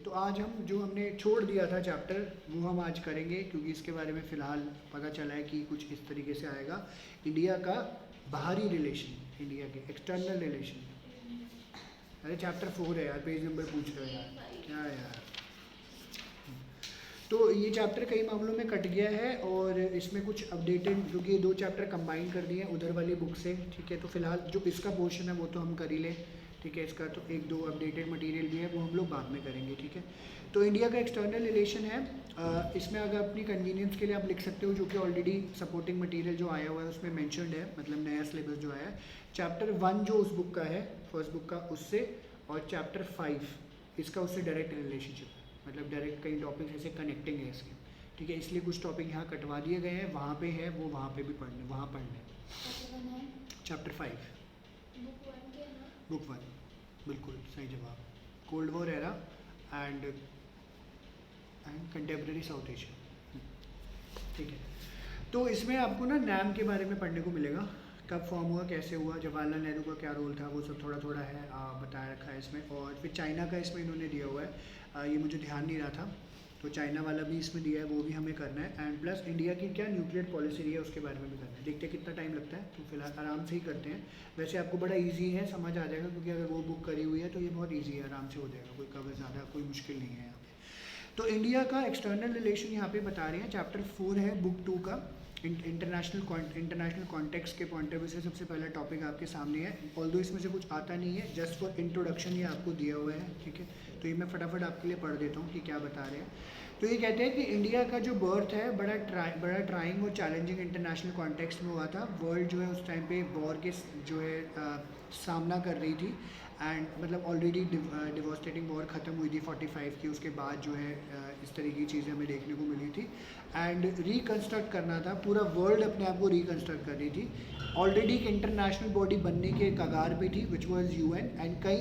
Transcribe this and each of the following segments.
तो आज हम जो हमने छोड़ दिया था चैप्टर वो हम आज करेंगे, क्योंकि इसके बारे में फ़िलहाल पता चला है कि कुछ इस तरीके से आएगा। इंडिया का बाहरी रिलेशन, इंडिया के एक्सटर्नल रिलेशन। अरे चैप्टर 4 है यार, पेज नंबर पूछ रहे हो यार, क्या है यार। तो ये चैप्टर कई मामलों में कट गया है और इसमें कुछ अपडेटेड, क्योंकि ये 2 चैप्टर कंबाइन कर दिए हैं उधर वाली बुक से, ठीक है। तो फिलहाल जो इसका पोर्शन है वो तो हम कर ही लें, ठीक है। इसका तो 1-2 अपडेटेड मटेरियल भी है, वो हम लोग बाद में करेंगे, ठीक है। तो इंडिया का एक्सटर्नल रिलेशन है, इसमें अगर अपनी कन्वीनियंस के लिए आप लिख सकते हो, जो कि ऑलरेडी सपोर्टिंग मटेरियल जो आया हुआ है उसमें मैंशनड है, मतलब नया सिलेबस जो आया है। चैप्टर 1 जो उस बुक का है, फर्स्ट बुक का, उससे, और चैप्टर 5 इसका उससे डायरेक्ट रिलेशनशिप है, मतलब डायरेक्ट कई टॉपिक ऐसे कनेक्टिंग है इसके, ठीक है। इसलिए कुछ टॉपिक यहाँ कटवा दिए गए हैं, वहाँ पे है वो, वहाँ पे भी पढ़ने, वहाँ पढ़ने। चैप्टर 5 बुक 1, बिल्कुल सही जवाब। Cold war era and contemporary south Asia, ठीक है। तो इसमें आपको ना नैम के बारे में पढ़ने को मिलेगा, कब फॉर्म हुआ, कैसे हुआ, जवाहरलाल नेहरू का क्या रोल था, वो सब थोड़ा थोड़ा है बताया रखा है इसमें। और फिर चाइना का इसमें इन्होंने दिया हुआ है, ये मुझे ध्यान नहीं रहा था, तो चाइना वाला भी इसमें दिया है, वो भी हमें करना है। एंड प्लस इंडिया की क्या न्यूक्लियर पॉलिसी रही है उसके बारे में भी करना है। देखते हैं कितना टाइम लगता है, तो फिलहाल आराम से ही करते हैं। वैसे आपको बड़ा ईजी है, समझ आ जाएगा, क्योंकि अगर वो बुक करी हुई है तो ये बहुत ईजी है, आराम से हो जाएगा, कोई कवर ज़्यादा कोई मुश्किल नहीं है यहाँ पे। तो इंडिया का एक्सटर्नल रिलेशन यहाँ पे बता रहे हैं, चैप्टर 4 है बुक 2 का। इंटरनेशनल कॉन्टेक्स्ट के पॉइंट ऑफ व्यू से सबसे पहला टॉपिक आपके सामने है, ऑल्दो इसमें से कुछ आता नहीं है, जस्ट फॉर इंट्रोडक्शन ये आपको दिया हुआ है, ठीक है। तो ये मैं फटाफट आपके लिए पढ़ देता हूँ कि क्या बता रहे हैं। तो ये कहते हैं कि इंडिया का जो बर्थ है बड़ा ट्राइंग और चैलेंजिंग इंटरनेशनल कॉन्टेक्स्ट में हुआ था। वर्ल्ड जो है उस टाइम पे वॉर के जो है सामना कर रही थी, एंड मतलब ऑलरेडी डिवोस्टेटिंग वॉर ख़त्म हुई थी 45 की, उसके बाद जो है इस तरह की चीज़ें हमें देखने को मिली थी। एंड रिकन्स्ट्रक्ट करना था, पूरा वर्ल्ड अपने आप को रिकन्स्ट्रक्ट कर रही थी। ऑलरेडी एक इंटरनेशनल बॉडी बनने के कगार पे थी, विच वाज यूएन, एंड कई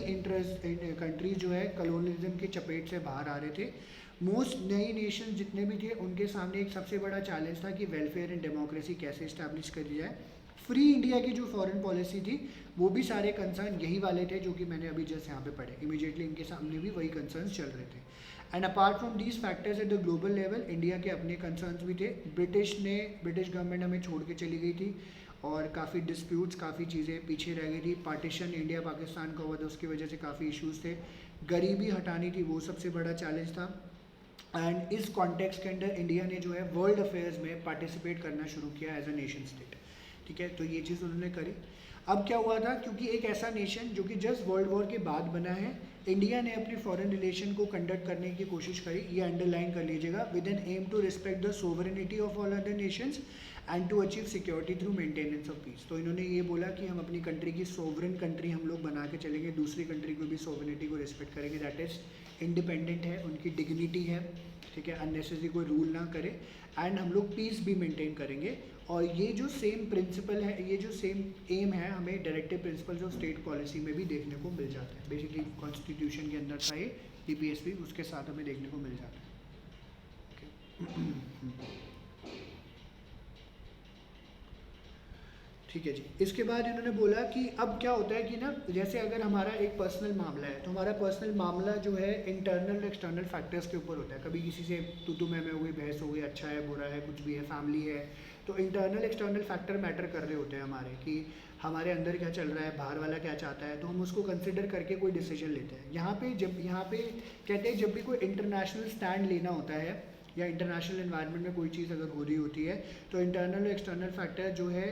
कंट्रीज जो है कलोनिज्म की चपेट से बाहर आ रहे थे। मोस्ट नई नेशन जितने भी थे उनके सामने एक सबसे बड़ा चैलेंज था कि वेलफेयर एंड डेमोक्रेसी कैसे इस्टेब्लिश करी जाए। फ्री इंडिया की जो फॉरेन पॉलिसी थी, वो भी सारे कंसर्न यही वाले थे जो कि मैंने अभी जस्ट यहाँ पे पढ़े। इमीडिएटली इनके सामने भी वही कंसर्न्स चल रहे थे। And apart from these factors at the global level, India के अपने कंसर्न्स भी थे। ब्रिटिश गवर्नमेंट हमें छोड़ के चली गई थी, और काफ़ी डिस्प्यूट्स, काफ़ी चीज़ें पीछे रह गई थी। पार्टीशन इंडिया पाकिस्तान का हुआ था, उसकी वजह से काफ़ी इश्यूज़ थे। गरीबी हटानी थी, वो सबसे बड़ा चैलेंज था। एंड इस कॉन्टेक्स्ट के अंदर इंडिया ने जो है वर्ल्ड अफेयर्स में पार्टिसिपेट करना शुरू किया एज अ नेशन स्टेट, ठीक है। तो ये चीज़ उन्होंने करी। अब क्या हुआ था, क्योंकि एक ऐसा नेशन जो कि जस्ट वर्ल्ड वॉर के बाद बना है, इंडिया ने अपने फॉरेन रिलेशन को कंडक्ट करने की कोशिश करी, ये अंडरलाइन कर लीजिएगा, with an aim to respect the sovereignty of all other nations and to achieve security through maintenance of peace. तो इन्होंने ये बोला कि हम अपनी कंट्री की सोवरेन कंट्री हम लोग बना के चलेंगे, दूसरी कंट्री को भी सोवरेनिटी को रिस्पेक्ट करेंगे, दैट इज़ इंडिपेंडेंट है, उनकी डिग्निटी है, ठीक है, अननेसेसरी कोई रूल ना करे, एंड हम लोग पीस भी मेंटेन करेंगे। और ये जो सेम प्रिंसिपल है, ये जो सेम एम है, हमें directive principles of state policy में भी देखने को मिल जाता है। बेसिकली कॉन्स्टिट्यूशन के अंदर था ये डीपीएसपी, उसके साथ हमें देखने को मिल जाता है, ठीक है जी। इसके बाद इन्होंने बोला कि अब क्या होता है कि ना, जैसे अगर हमारा एक पर्सनल मामला है, तो हमारा पर्सनल मामला जो है इंटरनल और एक्सटर्नल फैक्टर्स के ऊपर होता है। कभी किसी से तू मैं हो गई, बहस हो गई, अच्छा है बुरा है कुछ भी है, फैमिली है, तो इंटरनल एक्सटर्नल फैक्टर मैटर कर रहे होते हैं हमारे, कि हमारे अंदर क्या चल रहा है, बाहर वाला क्या चाहता है, तो हम उसको कंसिडर करके कोई डिसीजन लेते हैं। यहाँ पे कहते हैं जब भी कोई इंटरनेशनल स्टैंड लेना होता है, या इंटरनेशनल एनवायरनमेंट में कोई चीज़ अगर हो रही होती है, तो इंटरनल और एक्सटर्नल फैक्टर जो है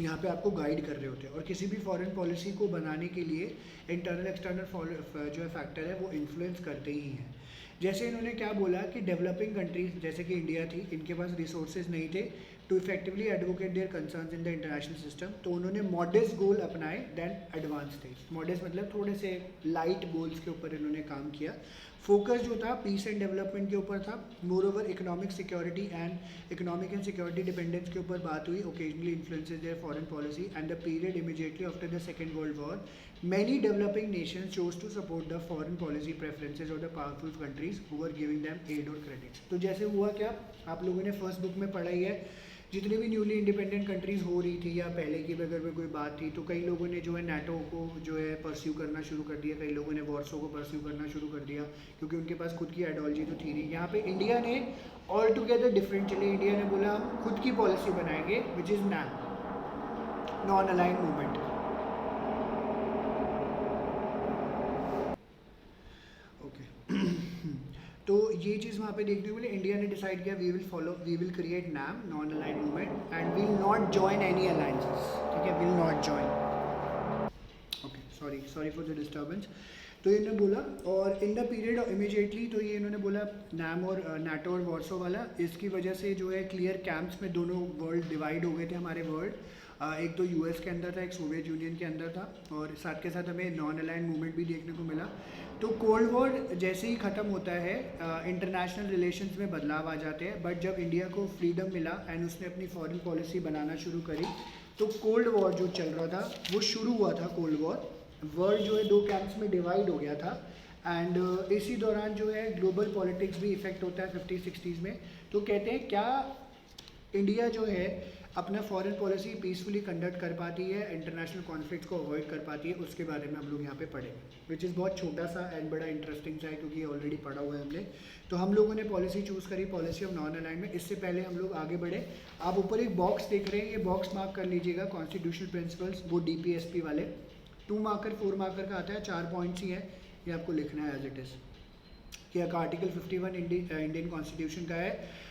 यहाँ पे आपको गाइड कर रहे होते हैं। और किसी भी फॉरेन पॉलिसी को बनाने के लिए इंटरनल एक्सटर्नल जो है फैक्टर है वो इन्फ्लुएंस करते ही हैं। जैसे इन्होंने क्या बोला कि डेवलपिंग कंट्रीज जैसे कि इंडिया थी, इनके पास रिसोर्सेज नहीं थे to effectively advocate their concerns in the international system, तो उन्होंने मॉडेस्ट गोल अपनाए देन एडवांस थे। मॉडेस्ट मतलब थोड़े से लाइट गोल्स के ऊपर इन्होंने काम किया। फोकस जो था पीस एंड डेवलपमेंट के ऊपर था। Moreover economic security and security dependence के ऊपर बात हुई। Occasionally influences their foreign policy and the period immediately after the second world war many developing nations chose to support the foreign policy preferences of the powerful countries who were giving them aid or credits. तो जैसे हुआ क्या, आप लोगों ने first book में पढ़ा ही है जितने भी न्यूली इंडिपेंडेंट कंट्रीज़ हो रही थी या पहले की भी अगर में कोई बात थी, तो कई लोगों ने जो है नाटो को जो है परस्यू करना शुरू कर दिया, कई लोगों ने वॉर्सो को परस्यू करना शुरू कर दिया, क्योंकि उनके पास खुद की आइडियोलॉजी तो थी नहीं। यहाँ पे इंडिया ने ऑल टुगेदर डिफरेंट चले, इंडिया ने बोला हम खुद की पॉलिसी बनाएंगे which is non aligned movement. तो ये चीज़ वहाँ पे देखने को मिले, इंडिया ने डिसाइड किया we will create NAM non aligned movement and will not join any alliances, ठीक है, will not join. Okay, sorry for the disturbance. तो इन्होंने बोला, और इन द पीरियड इमीडिएटली तो ये इन्होंने बोला नैम और नाटो और वॉर्सो वाला, इसकी वजह से जो है क्लियर कैंप्स में दोनों वर्ल्ड डिवाइड हो गए थे हमारे वर्ल्ड। एक तो यूएस के अंदर था, एक सोवियत यूनियन के अंदर था, और साथ के साथ हमें नॉन अलाइंड मूवमेंट भी देखने को मिला। तो कोल्ड वॉर जैसे ही ख़त्म होता है इंटरनेशनल रिलेशंस में बदलाव आ जाते हैं, बट जब इंडिया को फ्रीडम मिला एंड उसने अपनी फॉरेन पॉलिसी बनाना शुरू करी, तो कोल्ड वॉर जो चल रहा था वो शुरू हुआ था। कोल्ड वॉर, वर्ल्ड जो है दो कैंप्स में डिवाइड हो गया था, एंड इसी दौरान जो है ग्लोबल पॉलिटिक्स भी इफेक्ट होता है 50-60s में। तो कहते हैं क्या इंडिया जो है अपना फॉरेन पॉलिसी पीसफुली कंडक्ट कर पाती है, इंटरनेशनल कॉन्फ्लिक्ट को अवॉइड कर पाती है, उसके बारे में हम लोग यहाँ पे पढ़ेंगे, विच इज़ बहुत छोटा सा एंड बड़ा इंटरेस्टिंग सा है, क्योंकि ये ऑलरेडी पढ़ा हुआ है हमने। तो हम लोगों ने पॉलिसी चूज़ करी, पॉलिसी ऑफ नॉन अलाइनमेंट। इससे पहले हम लोग आगे बढ़े, आप ऊपर एक बॉक्स देख रहे हैं, ये बॉक्स मार्क कर लीजिएगा, कॉन्स्टिट्यूशनल प्रिंसिपल्स, वो DPSP वाले 2 मार्कर 4 मार्कर का आता है, 4 पॉइंट्स ही है, ये आपको लिखना है एज इट इज़। कि आर्टिकल 51 इंडियन कॉन्स्टिट्यूशन का है,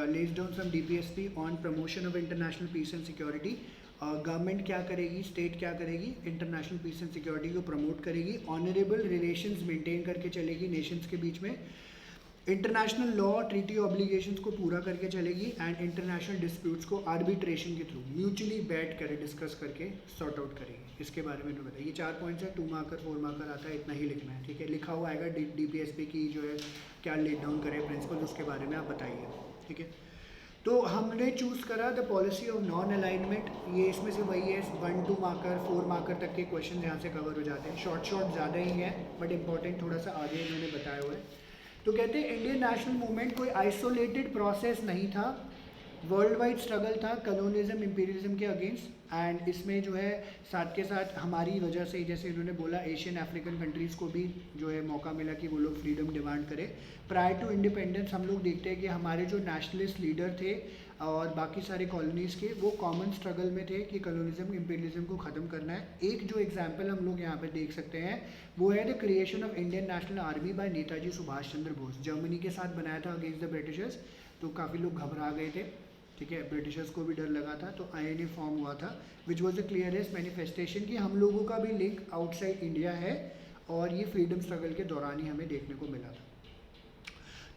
lays down some DPSP on promotion of international peace and security। Government क्या करेगी, स्टेट क्या करेगी, इंटरनेशनल पीस एंड सिक्योरिटी को प्रमोट करेगी, ऑनरेबल रिलेशंस मेंटेन करके चलेगी नेशंस के बीच में, इंटरनेशनल लॉ ट्रीटी ऑब्लिगेशंस को पूरा करके चलेगी, एंड इंटरनेशनल डिस्प्यूट्स को आर्बिट्रेशन के थ्रू म्यूचुअली बैठ कर डिस्कस करके सॉर्ट आउट करेगी। इसके बारे में बताइए, ये 4 पॉइंट्स है, 2 मार्कर 4 मार्कर आता है, इतना ही लिखना है, ठीक है। लिखा हुआ आएगा DPSP की जो है क्या लेट डाउन करे प्रिंसिपल, उसके बारे में आप बताइए, ठीक है। तो हमने चूज़ करा the policy of non alignment, ये इसमें से वही है, 1-2 मार्कर 4 मार्कर तक के क्वेश्चन यहाँ से कवर हो जाते हैं, शॉर्ट ज़्यादा ही है, बट इंपॉर्टेंट थोड़ा सा आगे इन्होंने बताया हुआ है। तो कहते हैं इंडियन नेशनल मूवमेंट कोई आइसोलेटेड प्रोसेस नहीं था, वर्ल्ड वाइड स्ट्रगल था कलोनिज्म इंपीरियलिज्म के अगेंस्ट, एंड इसमें जो है साथ के साथ हमारी वजह से, जैसे इन्होंने बोला, एशियन अफ्रीकन कंट्रीज़ को भी जो है मौका मिला कि वो लोग फ्रीडम डिमांड करें। प्रायर टू इंडिपेंडेंस हम लोग देखते हैं कि हमारे जो नेशनलिस्ट लीडर थे और बाकी सारे कॉलोनीज़ के, वो कॉमन स्ट्रगल में थे कि कलोनिज्म इंपीरियलिज्म को ख़त्म करना है। एक जो एग्जाम्पल हम लोग यहाँ पे देख सकते हैं वो है the creation of Indian National Army by Netaji Subhash Chandra Bose. Germany के साथ बनाया था अगेंस्ट द ब्रिटिशर्स, तो काफ़ी लोग घबरा गए थे, ठीक है, ब्रिटिशर्स को भी डर लगा था, तो INA फॉर्म हुआ था, which was the clearest manifestation कि हम लोगों का भी लिंक आउटसाइड इंडिया है, और ये फ्रीडम स्ट्रगल के दौरान ही हमें देखने को मिला था।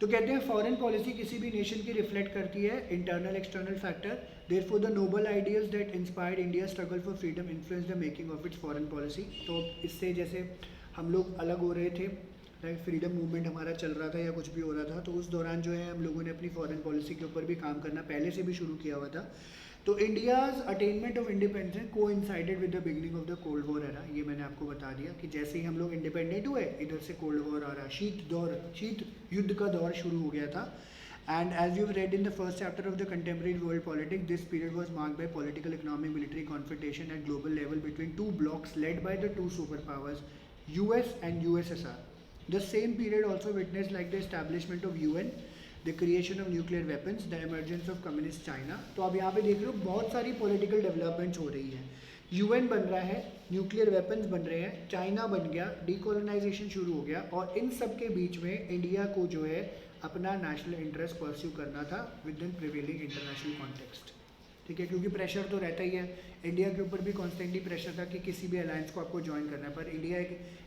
तो कहते हैं फॉरेन पॉलिसी किसी भी नेशन की रिफ्लेक्ट करती है internal external factor, therefore the noble ideas that inspired India struggle for freedom influence the making of its foreign policy. तो इससे जैसे हम लोग अलग हो रहे थे, लाइक फ्रीडम मूवमेंट हमारा चल रहा था या कुछ भी हो रहा था, तो उस दौरान जो है हम लोगों ने अपनी फॉरेन पॉलिसी के ऊपर भी काम करना पहले से भी शुरू किया हुआ था। तो इंडियाज़ अटेनमेंट ऑफ इंडिपेंडेंस को coincided with the beginning of the cold war era, ये मैंने आपको बता दिया कि जैसे ही हम लोग इंडिपेंडेंट हुए, इधर से कोल्ड वॉर आ रहा, शीत युद्ध का दौर शुरू हो गया था। And as you've read in the first chapter of the contemporary world politics, this period was marked by political, economic, military confrontation at global level between two blocs led by the two superpowers, US and USSR. The same period also witnessed like the establishment of UN, the creation of nuclear weapons, the emergence of communist China. तो अब यहाँ पे देख रहे हो बहुत सारी political developments हो रही है, UN बन रहा है, न्यूक्लियर वेपन्स बन रहे हैं, चाइना बन गया, डीकोलोनाइजेशन शुरू हो गया, और इन सब के बीच में इंडिया को जो है अपना नेशनल इंटरेस्ट परस्यू करना था with in prevailing international context, ठीक है, क्योंकि प्रेशर तो रहता ही है, इंडिया के ऊपर भी कॉन्स्टेंटली प्रेशर था कि किसी भी अलायंस को आपको ज्वाइन करना है, पर इंडिया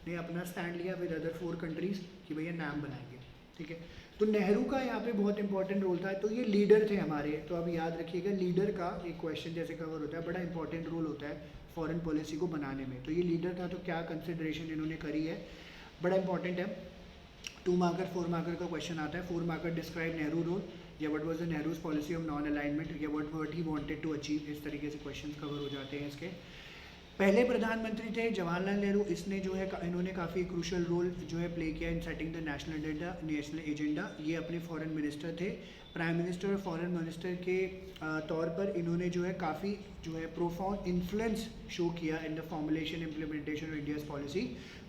ने अपना स्टैंड लिया विद अदर 4 कंट्रीज़ कि भैया नाम बनाएंगे, ठीक है। तो नेहरू का यहाँ पे बहुत इंपॉर्टेंट रोल था, तो ये लीडर थे हमारे, तो अब याद रखिएगा लीडर का एक क्वेश्चन जैसे कवर होता है, बड़ा इंपॉर्टेंट रोल होता है फॉरेन पॉलिसी को बनाने में। तो ये लीडर था, तो क्या कंसिडरेशन इन्होंने करी है, बड़ा इंपॉर्टेंट है। 2 मार्कर 4 मार्कर का क्वेश्चन आता है। 4 मार्कर डिस्क्राइब नेहरू रोल, या what was the Nehru's policy of non alignment, या what he wanted to achieve, इस तरीके से क्वेश्चन कवर हो जाते हैं इसके। पहले प्रधानमंत्री थे जवाहरलाल नेहरू, इसने जो है इन्होंने काफ़ी क्रूशल रोल जो है प्ले किया in setting the national agenda. ये अपने फॉरेन मिनिस्टर थे, प्राइम मिनिस्टर और फॉरेन मिनिस्टर के तौर पर इन्होंने जो है काफ़ी जो है प्रोफाउंड इन्फ्लुएंस शो किया in the formulation implementation of India's policy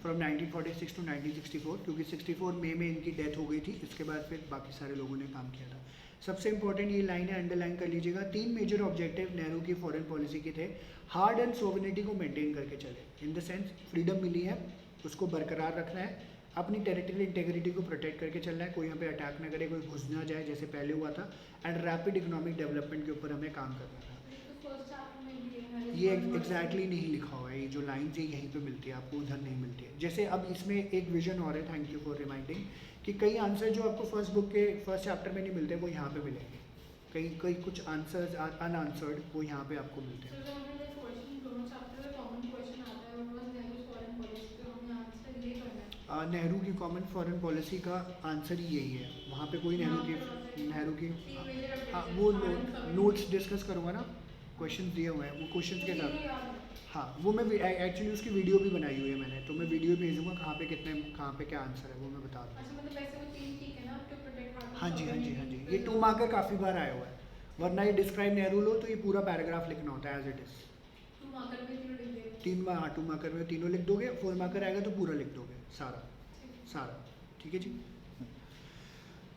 from 1946 to 1964, क्योंकि 64 मई में इनकी डेथ हो गई थी। इसके बाद फिर बाकी सारे लोगों ने काम किया था। सबसे इंपॉर्टेंट ये लाइन है, अंडरलाइन कर लीजिएगा। 3 मेजर ऑब्जेक्टिव नेहरू की फॉरेन पॉलिसी के थे। हार्ड एंड सोवरेनिटी को मेंटेन करके चले, इन द सेंस फ्रीडम मिली है उसको बरकरार रखना है, अपनी टेरिटरियल इंटेग्रिटी को प्रोटेक्ट करके चलना है, कोई यहाँ पे अटैक ना करे, कोई घुस ना जाए जैसे पहले हुआ था, एंड रैपिड इकोनॉमिक डेवलपमेंट के ऊपर हमें काम करना था। ये एग्जैक्टली नहीं लिखा हुआ है, ये जो लाइन्स है यहीं पे मिलती है आपको, उधर नहीं मिलती है। जैसे अब इसमें एक विजन और है, थैंक यू फॉर रिमाइंडिंग, कि कई आंसर जो आपको फर्स्ट बुक के फर्स्ट चैप्टर में नहीं मिलते वो यहाँ पे मिलेंगे। कई कई कुछ आंसर्स अनआंसर्ड वो यहाँ पे आपको मिलते हैं। नेहरू की कॉमन फॉरेन पॉलिसी का आंसर ही यही है, वहाँ पे कोई नेहरू की हाँ वो नोट्स डिस्कस करूँगा ना, क्वेश्चन दिए हुए हैं वो क्वेश्चन के साथ। हाँ वो मैं एक्चुअली उसकी वीडियो भी बनाई हुई है मैंने, तो मैं वीडियो भेजूँगा कहाँ पे क्या आंसर है वो मैं बता दूँगा। हाँ जी हाँ जी हाँ जी, ये 2 मार्कर काफ़ी बार आया हुआ है, वरना ये डिस्क्राइब नेहरू लो तो ये पूरा पैराग्राफ लिखना होता है एज इट इज़। 2 मार्कर में तीनों लिख दोगे, 4 मार्कर आएगा तो पूरा लिख दोगे सारा, ठीक है जी।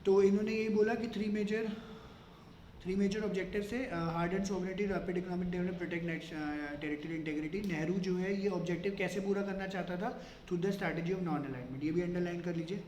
तो इन्होंने यही बोला कि three major objective safeguard and sovereignty, rapid economic development, protect territorial integrity. Nehru जो है ये ऑब्जेक्टिव कैसे पूरा करना चाहता था, through the strategy of non alignment, ये भी अंडरलाइन कर लीजिए।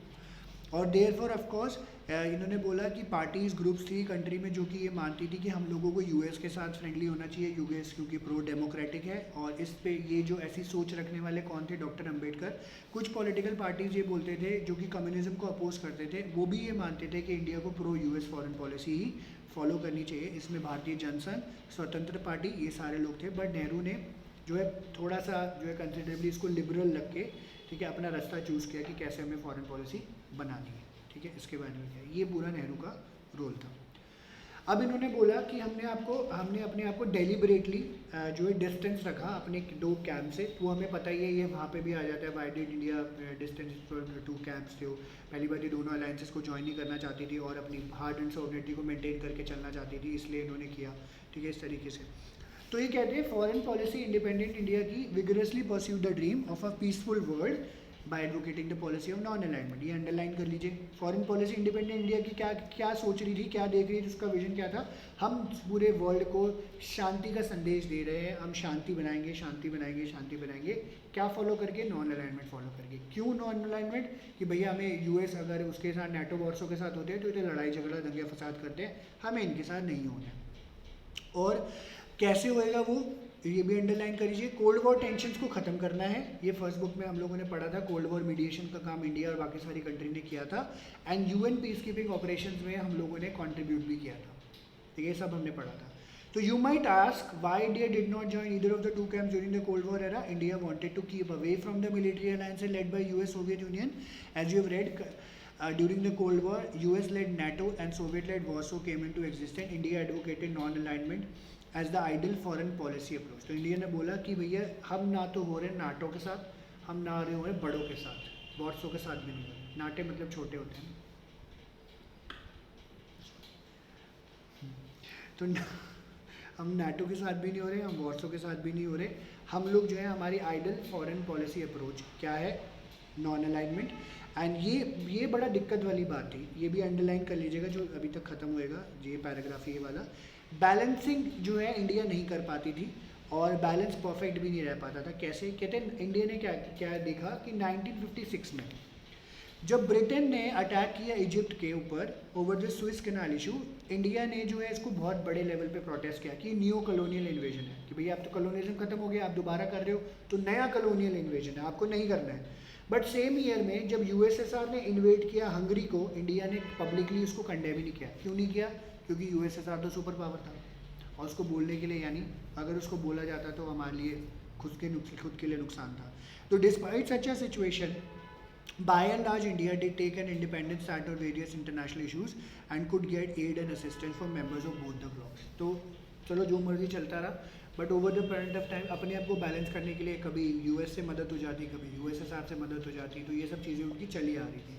और देयरफॉर ऑफ कोर्स इन्होंने बोला कि पार्टीज ग्रुप्स थी कंट्री में जो कि ये मानती थी कि हम लोगों को यूएस के साथ फ्रेंडली होना चाहिए, यूएस क्योंकि प्रो डेमोक्रेटिक है, और इस पे ये जो ऐसी सोच रखने वाले कौन थे, डॉक्टर अंबेडकर। कुछ पॉलिटिकल पार्टीज ये बोलते थे जो कि कम्युनिज्म को अपोज करते थे, वो भी ये मानते थे कि इंडिया को प्रो यूएस फॉरेन पॉलिसी ही फॉलो करनी चाहिए। इसमें भारतीय जनसंघ, स्वतंत्र पार्टी, ये सारे लोग थे। बट नेहरू ने जो है थोड़ा सा जो है कंसिडरेबली इसको लिबरल रख के, ठीक है, अपना रास्ता चूज़ किया कि कैसे हमें फॉरेन पॉलिसी बनानी है, ठीक है, इसके बारे में क्या है, ये पूरा नेहरू का रोल था। अब इन्होंने बोला कि हमने अपने आप को डेलिबरेटली जो है डिस्टेंस रखा अपने 2 कैंप से। वो हमें पता ही है, ये वहाँ पे भी आ जाता है, why did India distance for 2 camps थे। पहली बात ये दोनों अलायंसेस को ज्वाइन नहीं करना चाहती थी और अपनी हार्ड एंड सोवरेनिटी को मेंटेन करके चलना चाहती थी, इसलिए इन्होंने किया, ठीक है, इस तरीके से। तो ये कहते हैं फॉरेन पॉलिसी इंडिपेंडेंट इंडिया की vigorously pursue the dream of a peaceful world by advocating the policy of non alignment. ये अंडरलाइन कर लीजिए। फॉरेन पॉलिसी इंडिपेंडेंट इंडिया की क्या सोच रही थी, क्या देख रही थी, उसका विजन क्या था, हम पूरे वर्ल्ड को शांति का संदेश दे रहे हैं, हम शांति बनाएंगे, शांति बनाएंगे, शांति बनाएंगे। क्या फॉलो करके, नॉन अलाइनमेंट फॉलो करके। क्यों नॉन अलाइनमेंट, कि भैया हमें यूएस अगर उसके साथ नेटो वॉर्सो के साथ होते हैं तो इतने लड़ाई झगड़ा दंगे फसाद करते हैं, हमें इनके साथ नहीं होना है। और कैसे होएगा वो, ये भी अंडरलाइन करिए। कोल्ड वॉर टेंशंस को ख़त्म करना है, ये फर्स्ट बुक में हम लोगों ने पढ़ा था। कोल्ड वॉर मीडिएशन का काम इंडिया और बाकी सारी कंट्री ने किया था, and UN peace keeping operations में हम लोगों ने कंट्रीब्यूट भी किया था, तो ये सब हमने पढ़ा था। तो you might ask why India did not join either of the 2 camps during the cold war era. India wanted to keep away from the military alliance led by US, Soviet Union. As you have read, during the Cold War, US-led NATO and Soviet-led Warsaw came into existence. India advocated non-alignment as the ideal foreign policy approach. तो India ने बोला कि भैया हम ना तो हो रहे नाटो के साथ, हम ना हो रहे बड़ों के साथ, वॉर्सो के साथ भी नहीं हो रहे। नाटे मतलब छोटे होते हैं, तो हम नाटो के साथ भी नहीं हो रहे, हम वॉर्सो के साथ भी नहीं हो रहे। हम लोग जो है, हमारी आइडियल फॉरेन पॉलिसी अप्रोच क्या है, नॉन अलाइनमेंट। एंड ये बड़ा दिक्कत वाली बात थी, ये भी अंडरलाइन कर लीजिएगा जो अभी तक ख़त्म होएगा, ये पैराग्राफ ये वाला। बैलेंसिंग जो है इंडिया नहीं कर पाती थी, और बैलेंस परफेक्ट भी नहीं रह पाता था। कैसे कहते हैं, इंडिया ने क्या देखा कि 1956 में जब ब्रिटेन ने अटैक किया इजिप्ट के ऊपर over the Swiss canal issue, India ने जो है इसको बहुत बड़े लेवल पे प्रोटेस्ट किया कि न्यू कॉलोनियल इन्वेजन है, कि भैया अब तो कॉलोनियलिज्म खत्म हो गया, आप दोबारा कर रहे हो तो नया कॉलोनियल इन्वेजन है, आपको नहीं करना है। बट सेम ईयर में जब यूएसएसआर ने इन्वेड किया हंगरी को, इंडिया ने पब्लिकली उसको कंडेम ही नहीं किया। क्यों नहीं किया, क्योंकि यूएसएसआर तो सुपर पावर था, और उसको बोलने के लिए, यानी अगर उसको बोला जाता तो हमारे लिए खुद के लिए नुकसान था। तो despite such a situation, by and large India did take an independent stand on various international issues and could get aid and assistance from members of both the blocs. तो चलो जो मर्जी चलता रहा, but over the point of time अपने आप को balance करने के लिए कभी यूएस से मदद हो जाती, कभी यूएसएसआर से मदद हो जाती, तो ये सब चीज़ें उनकी चली आ रही थी।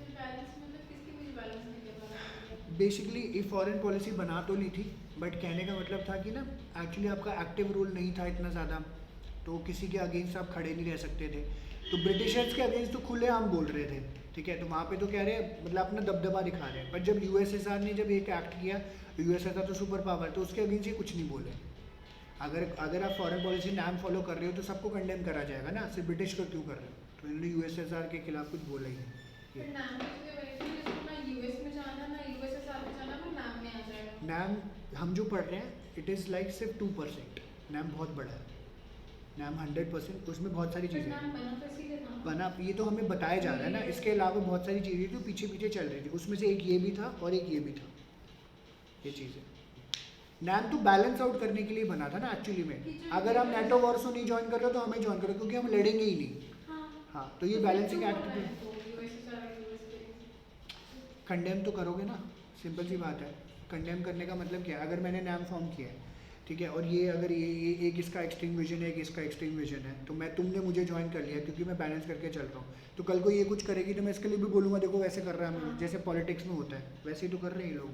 बेसिकली ये फॉरेन पॉलिसी बना तो नहीं थी, बट कहने का मतलब था कि ना एक्चुअली आपका एक्टिव रोल नहीं था इतना ज़्यादा, तो किसी के अगेंस्ट आप खड़े नहीं रह सकते थे। तो ब्रिटिशर्स के अगेंस्ट तो खुलेआम बोल रहे थे, ठीक है, तो वहाँ पे तो कह रहे हैं मतलब अपना दबदबा दिखा रहे हैं। बट जब यूएसएसआर ने जब एक एक्ट किया, यूएसएसआर तो सुपर पावर, तो उसके अगेंस्ट ये कुछ नहीं बोले। अगर आप फॉरेन पॉलिसी नाम फॉलो कर रहे हो तो सबको कंडेम करा जाएगा ना, सिर्फ ब्रिटिश को क्यों कर रहे हो? तो इन्होंने यूएसएसआर के खिलाफ कुछ बोला ही नहीं। नाम हम जो पढ़ रहे हैं इट इज़ लाइक सिर्फ 2%, नाम बहुत बड़ा है, नाम 100%, उसमें बहुत सारी चीज़ें बना, ये तो हमें बताया जा रहा है ना, इसके अलावा बहुत सारी चीज़ें जो पीछे पीछे चल रही थी, उसमें से एक ये भी था और एक ये भी था, ये चीज़ें। नाम तो बैलेंस आउट करने के लिए बना था ना एक्चुअली में, अगर हम नेटो वॉरसो नहीं ज्वाइन कर रहे तो हमें ज्वाइन करो क्योंकि हम लड़ेंगे ही नहीं। हाँ, तो ये बैलेंसिंग एक्ट कंडेम तो करोगे ना, सिंपल सी बात है। कंडेम करने का मतलब क्या है, अगर मैंने नाम फॉर्म किया है, ठीक है, और ये अगर ये एक इसका एक्सट्रीम विजन है, एक इसका एक्सट्रीम विजन है, तो मैं तुमने मुझे ज्वाइन कर लिया क्योंकि मैं बैलेंस करके चल रहा हूँ, तो कल को ये कुछ करेगी तो मैं इसके लिए भी बोलूँगा देखो वैसे कर रहा है मुझे, जैसे पॉलिटिक्स में होता है वैसे ही तो कर रहे हैं लोग।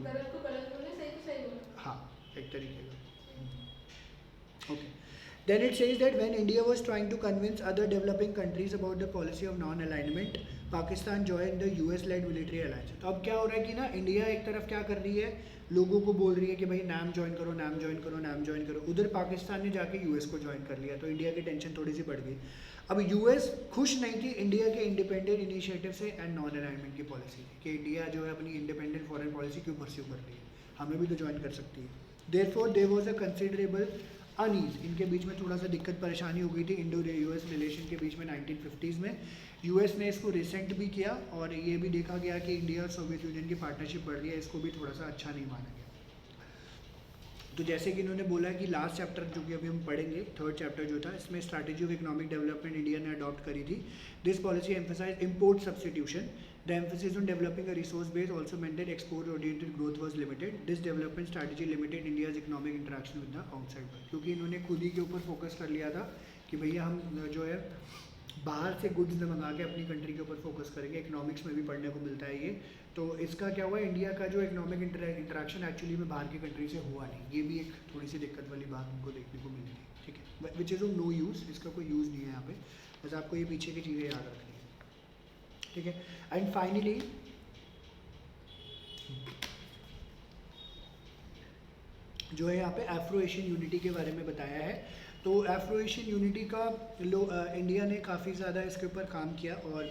हाँ, एक तरीके का। Okay. Then it says that when India was trying to convince other developing countries about the policy of non-alignment, Pakistan joined the US-led military alliance. तो अब क्या हो रहा है कि ना इंडिया एक तरफ क्या कर रही है, लोगों को बोल रही है कि भाई नाम ज्वाइन करो, नाम ज्वाइन करो, नाम ज्वाइन करो, उधर पाकिस्तान ने जाके यूएस को ज्वाइन कर लिया, तो इंडिया की टेंशन थोड़ी सी बढ़ गई। अब यूएस खुश नहीं थी इंडिया के इंडिपेंडेंट इनिशिएटिव से एंड नॉन अलाइनमेंट की पॉलिसी कि इंडिया जो है अपनी इंडिपेंडेंट फॉरेन पॉलिसी क्यों परस्यू कर रही है, हमें भी तो ज्वाइन कर सकती है। Therefore there was a considerable unease, इनके बीच में थोड़ा सा दिक्कत परेशानी हो गई थी इंडो यूएस रिलेशन के बीच में 1950s में। यूएस ने इसको रिसेंट भी किया और ये भी देखा गया कि इंडिया और सोवियत यूनियन की पार्टनरशिप बढ़ रही है, इसको भी थोड़ा सा अच्छा नहीं माना गया। तो जैसे कि इन्होंने बोला कि लास्ट चैप्टर जो कि अभी हम पढ़ेंगे, थर्ड चैप्टर जो था, इसमें strategy of economic development India ने अडॉप्ट करी थी। This policy emphasise import substitution, the emphasis on developing a resource base also meant that export oriented growth was limited. This development strategy limited India's economic interaction with the outside world, क्योंकि इन्होंने खुद ही के ऊपर focus कर लिया था कि भैया हम जो है बाहर से गुड्स मंगा के अपनी कंट्री के ऊपर फोकस करेंगे। इकोनॉमिक्स में भी पढ़ने को मिलता है ये। तो इसका क्या हुआ, इंडिया का जो इकोनॉमिक इंटरेक्शन एक्चुअली में बाहर की कंट्री से हुआ नहीं, ये भी एक थोड़ी सी दिक्कत वाली बात हमको देखने को मिली थी, ठीक है, which is of no use, इसका कोई यूज़ नहीं है यहाँ पे, बस आपको ये पीछे की चीज़ें याद रखनी है, ठीक है। एंड फाइनली जो है यहाँ पे एफ्रो एशियन यूनिटी के बारे में बताया है। तो एफ्रो एशियन यूनिटी का इंडिया ने काफ़ी ज़्यादा इसके ऊपर काम किया और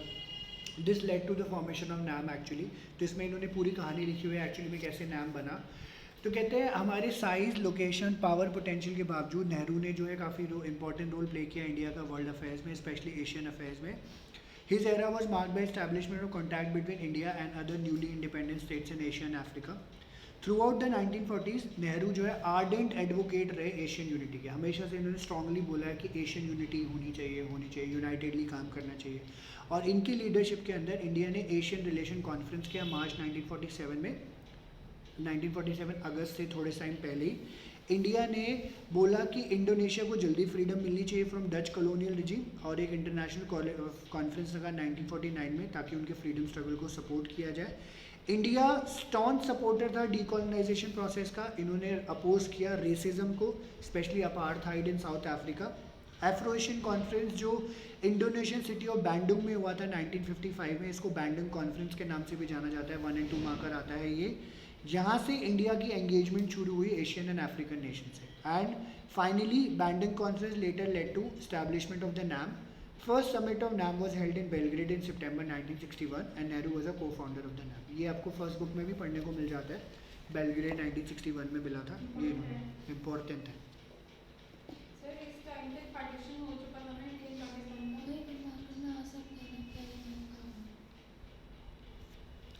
this led to the formation of NAM actually. तो इसमें इन्होंने पूरी कहानी लिखी हुई है एक्चुअली में कैसे नाम बना। तो कहते हैं हमारे साइज़, लोकेशन, पावर, पोटेंशियल के बावजूद नेहरू ने जो है काफ़ी इंपॉर्टेंट रोल प्ले किया इंडिया का वर्ल्ड अफेयर्स में, स्पेशली एशियन अफेयर्स में। His era was marked by establishment of contact between India and other newly independent states in Asia and Africa. Through out the 1940s Nehru जो है ardent advocate रहे Asian unity के। हमेशा से इन्होंने strongly बोला है कि एशियन यूनिटी होनी चाहिए, यूनाइटेडली काम करना चाहिए। और इनकी लीडरशिप के अंदर इंडिया ने एशियन रिलेशन कॉन्फ्रेंस किया मार्च 1947 में। 1947 अगस्त से थोड़े टाइम पहले ही इंडिया ने बोला कि इंडोनेशिया को जल्दी फ्रीडम मिलनी चाहिए फ्रॉम डच कॉलोनियल रिजीम, और एक इंटरनेशनल कॉन्फ्रेंस लगा 1949 में ताकि उनके फ्रीडम स्ट्रगल को सपोर्ट किया जाए। इंडिया स्टॉन्च सपोर्टर था डीकॉलोनाइजेशन प्रोसेस का। इन्होंने अपोज किया रेसिज्म को, specially apartheid in South Africa. Afro Asian conference जो इंडोनेशियन सिटी ऑफ बैंडुंग में हुआ था 1955 में, इसको बैंडुंग कॉन्फ्रेंस के नाम से भी जाना जाता है, 1 और 2 मार्कर आता है ये। यहाँ से इंडिया की एंगेजमेंट शुरू हुई एशियन एंड अफ्रीकन नेशन से। And finally Bandung conference later led to establishment of the NAM. First summit of NAM was held in Belgrade in September 1961 and Nehru was a co founder of the नाम। ये आपको first book में भी पढ़ने को मिल जाता है, बेलग्रेड 1961 में मिला था, ये इम्पोर्टेंट है।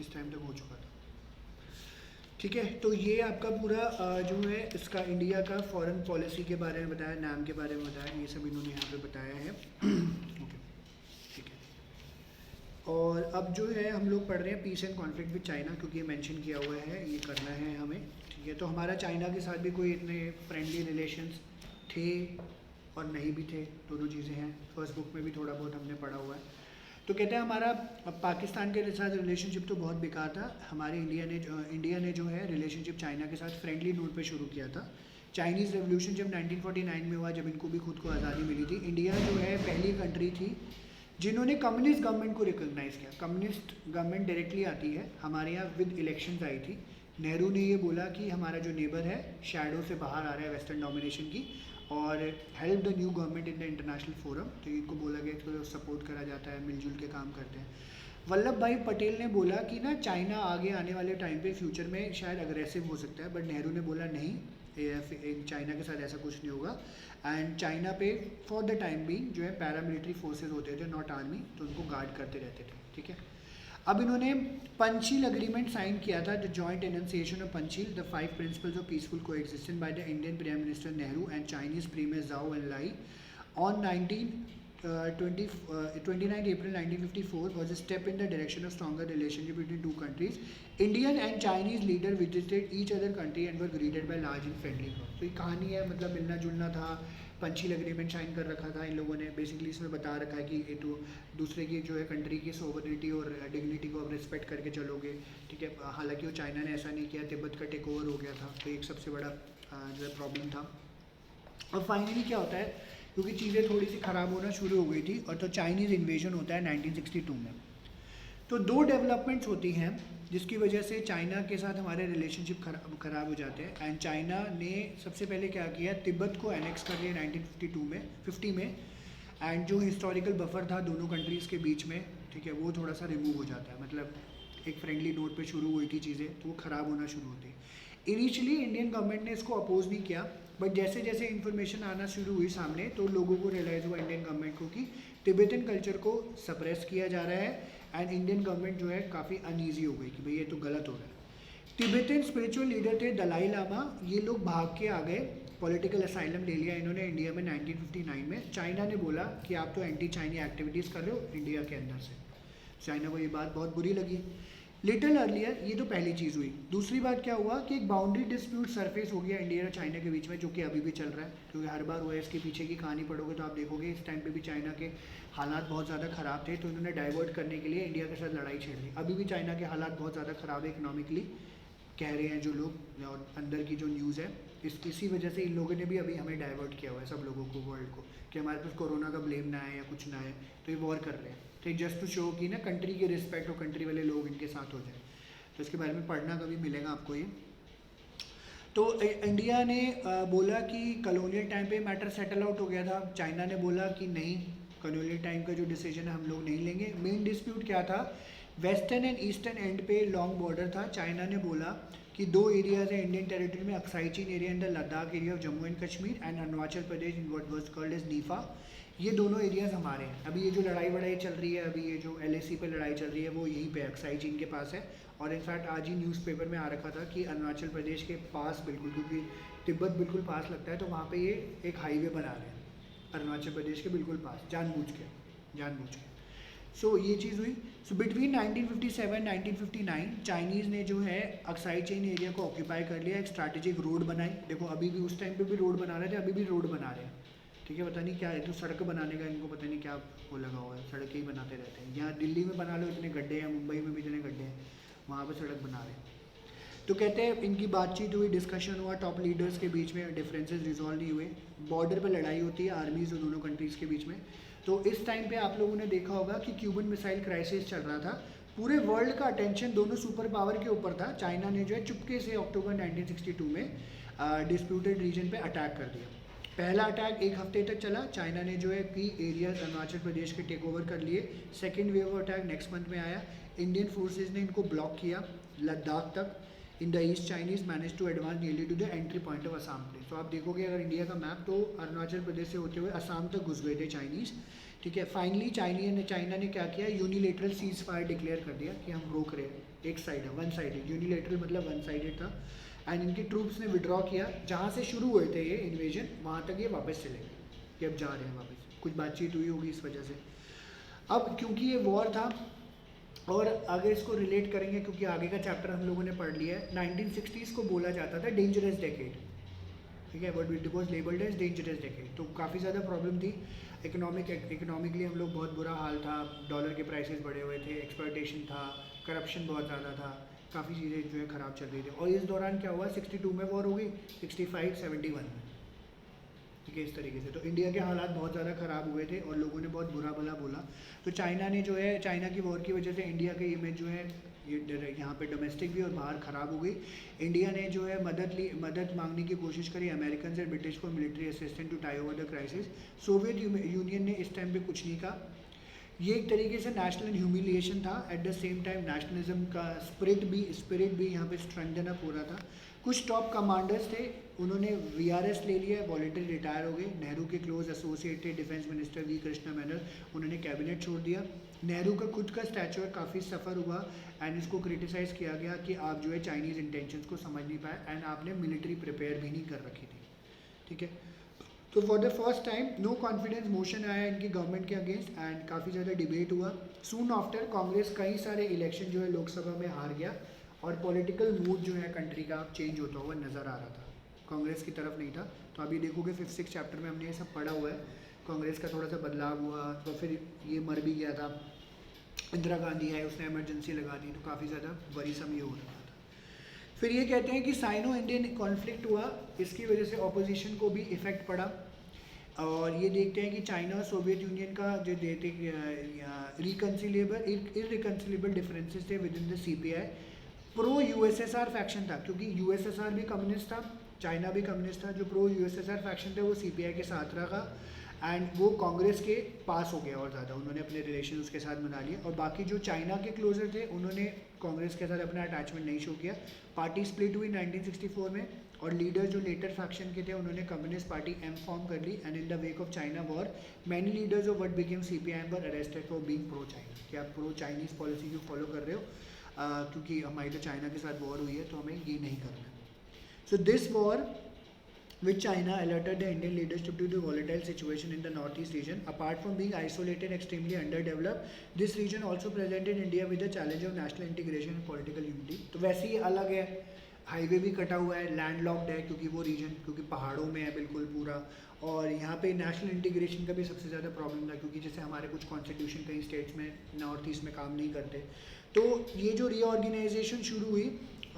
इस टाइम तक हो चुका था, ठीक है। तो ये आपका पूरा जो है इसका इंडिया का फॉरेन पॉलिसी के बारे में बताया, नाम के बारे में बताया, ये सब इन्होंने यहाँ पे बताया है। ओके, ठीक है। और अब जो है हम लोग पढ़ रहे हैं peace and conflict with China, क्योंकि ये मेंशन किया हुआ है, ये करना है हमें, ठीक है। तो हमारा चाइना के साथ भी कोई इतने फ्रेंडली रिलेशंस थे और नहीं भी थे, दोनों चीज़ें हैं। फर्स्ट बुक में भी थोड़ा बहुत हमने पढ़ा हुआ है। तो कहते हैं हमारा पाकिस्तान के साथ रिलेशनशिप तो बहुत बेकार था। हमारे इंडिया ने जो है रिलेशनशिप चाइना के साथ फ्रेंडली नोट पे शुरू किया था। चाइनीज़ रेवोल्यूशन जब 1949 में हुआ, जब इनको भी खुद को आज़ादी मिली थी, इंडिया जो है पहली कंट्री थी जिन्होंने कम्युनिस्ट गवर्नमेंट को रिकॉग्नाइज़ किया। कम्युनिस्ट गवर्नमेंट डायरेक्टली आती है, हमारे यहाँ विद इलेक्शंस आई थी। नेहरू ने ये बोला कि हमारा जो नेबर है शैडो से बाहर आ रहा है वेस्टर्न डोमिनेशन की, और help the new government in the international forum. तो इनको बोला गया, इसको सपोर्ट करा जाता है, मिलजुल के काम करते हैं। वल्लभ भाई पटेल ने बोला कि ना चाइना आगे आने वाले टाइम पे फ्यूचर में शायद अग्रेसिव हो सकता है, बट नेहरू ने बोला नहीं, चाइना के साथ ऐसा कुछ नहीं होगा। एंड चाइना पे फॉर द टाइम बीइंग जो है पैरामिलिट्री फोर्सेज होते थे, नॉट आर्मी, तो उनको गार्ड करते रहते थे, ठीक है। अब इन्होंने पंचशील अग्रीमेंट साइन किया था, the joint enunciation of Panchsheel, the 5 principles of peaceful coexistence by the Indian prime minister Nehru and Chinese premier Zhou Enlai on 29 April 1954 was a step in the direction of stronger relationship between two countries. Indian and Chinese leader visited each other country and were greeted by large and friendly crowd. तो ये कहानी है, मतलब मिलना जुलना था, Panchsheel agreement sign कर रखा था इन लोगों ने। बेसिकली इसमें बता रखा है कि ये तो दूसरे की जो है कंट्री की सोवरेनिटी और डिग्निटी को आप रिस्पेक्ट करके चलोगे, ठीक है। हालांकि वो चाइना ने ऐसा नहीं किया, तिब्बत का टेक ओवर हो गया था, तो एक सबसे बड़ा जो है प्रॉब्लम था। और फाइनली क्या होता है, क्योंकि चीज़ें थोड़ी सी ख़राब होना शुरू हो गई थी, और तो चाइनीज़ इन्वेजन होता है 1962 में। तो दो डेवलपमेंट्स होती हैं जिसकी वजह से चाइना के साथ हमारे रिलेशनशिप ख़राब हो जाते हैं। एंड चाइना ने सबसे पहले क्या किया, तिब्बत को एनेक्स कर लिया 1950 में। एंड जो हिस्टोरिकल बफर था दोनों कंट्रीज़ के बीच में, ठीक है, वो थोड़ा सा रिमूव हो जाता है। मतलब एक फ्रेंडली नोट पे शुरू हुई थी चीज़ें, तो वो ख़राब होना शुरू होती है। इनिशियली इंडियन गवर्नमेंट ने इसको अपोज नहीं किया, बट जैसे जैसे इन्फॉर्मेशन आना शुरू हुई सामने, तो लोगों को रियलाइज़ हुआ इंडियन गवर्नमेंट को कि तिब्बतन कल्चर को सप्रेस किया जा रहा है। एंड इंडियन गवर्नमेंट जो है काफ़ी अनईजी हो गई कि भाई ये तो गलत हो रहा है। तिब्बतन स्पिरिचुअल लीडर थे दलाई लामा, ये लोग भाग के आ गए, पॉलिटिकल असाइलम ले लिया इन्होंने इंडिया में 1959 में। चाइना ने बोला कि आप तो एंटी चाइनी एक्टिविटीज़ कर रहे हो इंडिया के अंदर से। चाइना को ये बात बहुत बुरी लगी। लिटिल अर्लियर, ये तो पहली चीज़ हुई। दूसरी बात क्या हुआ कि एक बाउंड्री डिस्प्यूट सरफेस हो गया इंडिया और चाइना के बीच में, जो कि अभी भी चल रहा है, क्योंकि हर बार हुआ है। इसके पीछे की कहानी पढ़ोगे तो आप देखोगे इस टाइम पे भी चाइना के हालात बहुत ज़्यादा ख़राब थे, तो इन्होंने डाइवर्ट करने के लिए इंडिया के साथ लड़ाई छेड़ दी। अभी भी चाइना के हालात बहुत ज़्यादा ख़राब है इकोनॉमिकली, कह रहे हैं जो लोग, और अंदर की जो न्यूज़ है, इसी वजह से इन लोगों ने भी अभी हमें डाइवर्ट किया हुआ है, सब लोगों को, वर्ल्ड को, कि हमारे पास कोरोना का ब्लेम ना आए या कुछ ना आए, तो ये वॉर कर रहे हैं। तो जस्ट टू शो कि ना कंट्री की रिस्पेक्ट और कंट्री वाले लोग इनके साथ हो जाए। तो इसके बारे में पढ़ना कभी मिलेगा आपको ये। तो इंडिया ने बोला कि कॉलोनियल टाइम पे मैटर सेटल आउट हो गया था। चाइना ने बोला कि नहीं, कॉलोनियल टाइम का जो डिसीजन है हम लोग नहीं लेंगे। मेन डिस्प्यूट क्या था, वेस्टर्न एंड ईस्टर्न एंड पे लॉन्ग बॉर्डर था। चाइना ने बोला कि दो एरियाज है इंडियन टेरिटरी में, Aksai Chin area in the Ladakh area of Jammu and Kashmir and Arunachal Pradesh in what was called as NEFA. ये दोनों एरियाज़ हमारे हैं। अभी ये जो लड़ाई वड़ाई चल रही है, अभी ये जो LAC पे लड़ाई चल रही है, वो यहीं पे अक्साई चीन के पास है। और इनफैक्ट आज ही न्यूज़पेपर में आ रखा था कि अरुणाचल प्रदेश के पास बिल्कुल, क्योंकि तिब्बत बिल्कुल पास लगता है, तो वहाँ पे ये एक हाईवे बना रहे हैं अरुणाचल प्रदेश के बिल्कुल पास, जानबूझ के। सो ये चीज़ हुई। सो बिटवीन 1957-1959 चाइनीज़ ने जो है अक्साई चीन एरिया को ऑक्यूपाई कर लिया, एक स्ट्रैटेजिक रोड बनाई। देखो अभी भी, उस टाइम पे भी रोड बना रहे थे, अभी भी रोड बना रहे हैं, ठीक है। पता नहीं क्या है, तो सड़क बनाने का इनको पता नहीं क्या वो लगा हुआ है, सड़कें ही बनाते रहते हैं। यहाँ दिल्ली में बना लो, इतने गड्ढे हैं, मुंबई में भी इतने गड्ढे हैं, वहाँ पे सड़क बना रहे हैं। तो कहते हैं इनकी बातचीत हुई, डिस्कशन हुआ, टॉप लीडर्स के बीच में डिफरेंसेस रिजॉल्व नहीं हुए। बॉर्डर पर लड़ाई होती है आर्मीज़ और दोनों कंट्रीज़ के बीच में। तो इस टाइम पे आप लोगों ने देखा होगा कि क्यूबन मिसाइल क्राइसिस चल रहा था। पूरे वर्ल्ड का अटेंशन दोनों सुपर पावर के ऊपर था। चाइना ने जो है चुपके से अक्टूबर 1962 में डिस्प्यूटेड रीजन पे अटैक कर दिया। पहला अटैक एक हफ्ते तक चला, चाइना ने जो है की एरियाज अरुणाचल प्रदेश के टेक ओवर कर लिए। Second wave of attack next month में आया। इंडियन फोर्सेज ने इनको ब्लॉक किया लद्दाख तक। In the east Chinese manage to advance nearly to the entry point of Assam place. तो आप देखोगे अगर इंडिया का मैप, तो अरुणाचल प्रदेश से होते हुए असम तक घुस गए थे चाइनीज़, ठीक है। फाइनली चाइना ने क्या किया, यूनिलेटरल सीज फायर डिक्लेयर कर दिया कि हम रोक रहे हैं, एक साइड है, वन साइडेड। यूनिलेटरल मतलब वन साइडेड था। एंड इनके ट्रूप्स ने विड्रॉ किया, जहाँ से शुरू हुए थे ये इन्वेजन, वहाँ तक ये वापस चले गए कि अब जा रहे हैं वापस। कुछ बातचीत हुई होगी इस वजह से। अब क्योंकि ये वॉर था, और अगर इसको रिलेट करेंगे, क्योंकि आगे का चैप्टर हम लोगों ने पढ़ लिया है, 1960s को बोला जाता था डेंजरस डेकेड। ठीक है, but it was labelled as dangerous decade. तो काफ़ी ज़्यादा प्रॉब्लम थी, इकोनॉमिकली हम लोग बहुत बुरा हाल था, डॉलर के प्राइसेस बढ़े हुए थे, एक्सप्लॉयटेशन था, करप्शन बहुत ज़्यादा था, काफ़ी चीज़ें जो है ख़राब चल रही थी। और इस दौरान क्या हुआ, 62 में वॉर हो गई, 65 71 में, ठीक है, इस तरीके से। तो इंडिया के हालात बहुत ज़्यादा ख़राब हुए थे और लोगों ने बहुत बुरा भला बोला। तो चाइना ने जो है, चाइना की वॉर की वजह से इंडिया की इमेज जो है ये यहाँ पे डोमेस्टिक भी और बाहर ख़राब हो गई। इंडिया ने जो है मदद मांगने की कोशिश करी अमेरिकन से, ब्रिटिश को military assistant to tide over the crisis. Soviet Union ने इस टाइम पे कुछ नहीं कहा। ये एक तरीके से नेशनल ह्यूमिलिएशन था, at the same time nationalism का स्पिरिट भी यहाँ पे स्ट्रेंथन अप हो रहा था। कुछ टॉप कमांडर्स थे, उन्होंने वीआरएस ले लिया, वॉलंटरी रिटायर हो गए। नेहरू के क्लोज एसोसिएट थे defence minister V Krishna Menon, उन्होंने कैबिनेट छोड़ दिया। नेहरू का खुद का स्टैचर काफ़ी सफ़र हुआ एंड इसको क्रिटिसाइज़ किया गया कि आप जो है चाइनीज़ इंटेंशंस को समझ नहीं पाए एंड आपने मिलिट्री प्रिपेयर भी नहीं कर रखी थी, ठीक है। तो for the first time no confidence motion आया इनकी गवर्नमेंट के अगेंस्ट एंड काफ़ी ज़्यादा डिबेट हुआ। सून आफ्टर कांग्रेस कई सारे इलेक्शन जो है लोकसभा में हार गया और पॉलिटिकल मूड जो है कंट्री का चेंज होता हुआ नज़र आ रहा था, कांग्रेस की तरफ नहीं था। तो अभी देखोगे 5th-6th चैप्टर में हमने ये सब पढ़ा हुआ है, कांग्रेस का थोड़ा सा बदलाव हुआ, तो फिर ये मर भी गया था, इंदिरा गांधी है, उसने इमरजेंसी लगा दी, तो काफ़ी ज़्यादा वरीसम ये हो रहा था। फिर ये कहते हैं कि साइनो इंडियन कॉन्फ्लिक्ट हुआ, इसकी वजह से ऑपोजिशन को भी इफ़ेक्ट पड़ा। और ये देखते हैं कि चाइना और सोवियत यूनियन का जो देते इरिकन्सिलेबल डिफरेंसेस थे with in the CPI. Pro USSR faction था, क्योंकि यूएसएसआर भी कम्युनिस्ट था, चाइना भी कम्युनिस्ट था। जो प्रो यूएसएसआर फैक्शन थे वो सीपीआई के साथ रहा एंड वो कांग्रेस के पास हो गया और ज़्यादा, उन्होंने अपने रिलेशन उसके साथ बना लिए। और बाकी जो चाइना के क्लोजर थे उन्होंने कांग्रेस के साथ अपना अटैचमेंट नहीं शो किया। पार्टी स्प्लिट हुई 1964 में और लीडर जो लेटर फैक्शन के थे उन्होंने कम्युनिस्ट पार्टी एम फॉर्म कर ली and in the wake of China war many leaders of what became CPI were arrested for being pro China, कि आप प्रो चाइनीज़ पॉलिसी क्यों फॉलो कर रहे हो, क्योंकि हमारी तो चाइना के साथ वॉर हुई है तो हमें ये नहीं करना है। So this war with China alerted the Indian leadership to the volatile situation in the northeast region. Apart from being isolated and extremely underdeveloped, this region also presented India with the challenge of national integration and political unity. तो वैसे ही अलग है, highway भी कटा हुआ है, landlocked है क्योंकि वो रीजन क्योंकि पहाड़ों में है बिल्कुल पूरा, और यहाँ पे नेशनल इंटीग्रेशन का भी सबसे ज़्यादा प्रॉब्लम था क्योंकि जैसे हमारे कुछ कॉन्स्टिट्यूशन कई स्टेट्स में नॉर्थ ईस्ट में काम नहीं करते। तो ये जो रीऑर्गेनाइजेशन शुरू हुई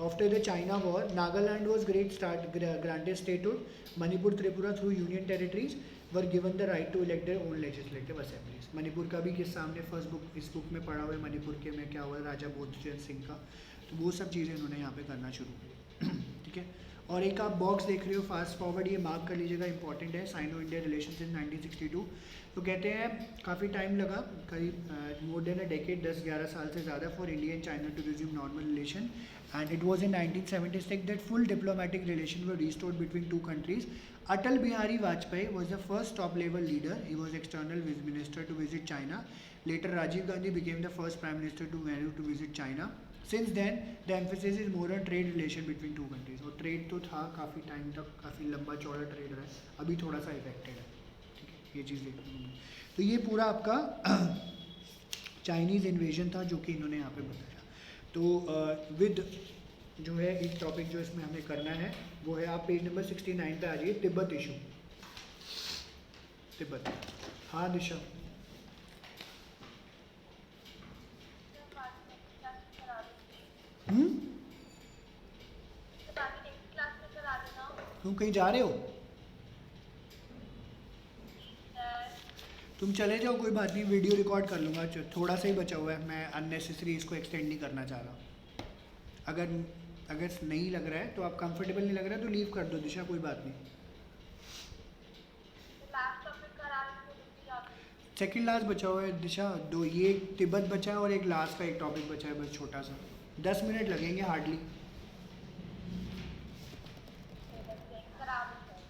after the China war, Nagaland was granted statehood, Manipur Tripura through union territories were given the right to elect their own legislative assemblies. Manipur का भी किस्सा हमने इस बुक में पढ़ा हुआ है, मणिपुर के में क्या हुआ राजा बोधचंद सिंह का, तो वो सब चीज़ें इन्होंने यहाँ पे करना शुरू की, ठीक है। और एक आप बॉक्स देख रहे हो फास्ट फॉरवर्ड, ये मार्क कर लीजिएगा, इंपॉर्टेंट है, साइनो इंडिया रिलेशन इन 1962। तो कहते हैं काफ़ी टाइम लगा, करीब मोर देन अ डेकेड, 10-11 साल से ज़्यादा for India and China to resume normal relation, and it was in 1976 that full diplomatic relations were restored between two countries. Atal Bihari Vajpayee was the first top-level leader. He was external minister to visit China. Later, Rajiv Gandhi became the first prime minister to visit China. Since then, the emphasis is more on trade relation between two countries. और trade तो था काफ़ी time तक, काफ़ी लंबा चौड़ा trade रहा है, अभी थोड़ा सा इफेक्टेड है, ठीक है, ये चीज़ देखने को मिली। तो ये पूरा आपका चाइनीज़ इन्वेजन था जो कि इन्होंने यहाँ पे बताया। तो विद जो है एक टॉपिक जो इसमें हमें करना है वो है, आप पेज नंबर 69 पे आ जाइए, तिब्बत इशू। तिब्बत, हाँ दिशा, तुम कहीं जा रहे हो? तुम चले जाओ, कोई बात नहीं, वीडियो रिकॉर्ड कर लूँगा, थोड़ा सा ही बचा हुआ है, मैं अननेसेसरी इसको एक्सटेंड नहीं करना चाह रहा। अगर नहीं लग रहा है तो, आप कंफर्टेबल नहीं लग रहा है तो लीव कर दो दिशा, कोई बात नहीं। सेकंड लास्ट बचा हुआ है दिशा, दो, ये तिब्बत बचा है और एक लास्ट का एक टॉपिक बचा है बस छोटा सा, 10 मिनट लगेंगे हार्डली।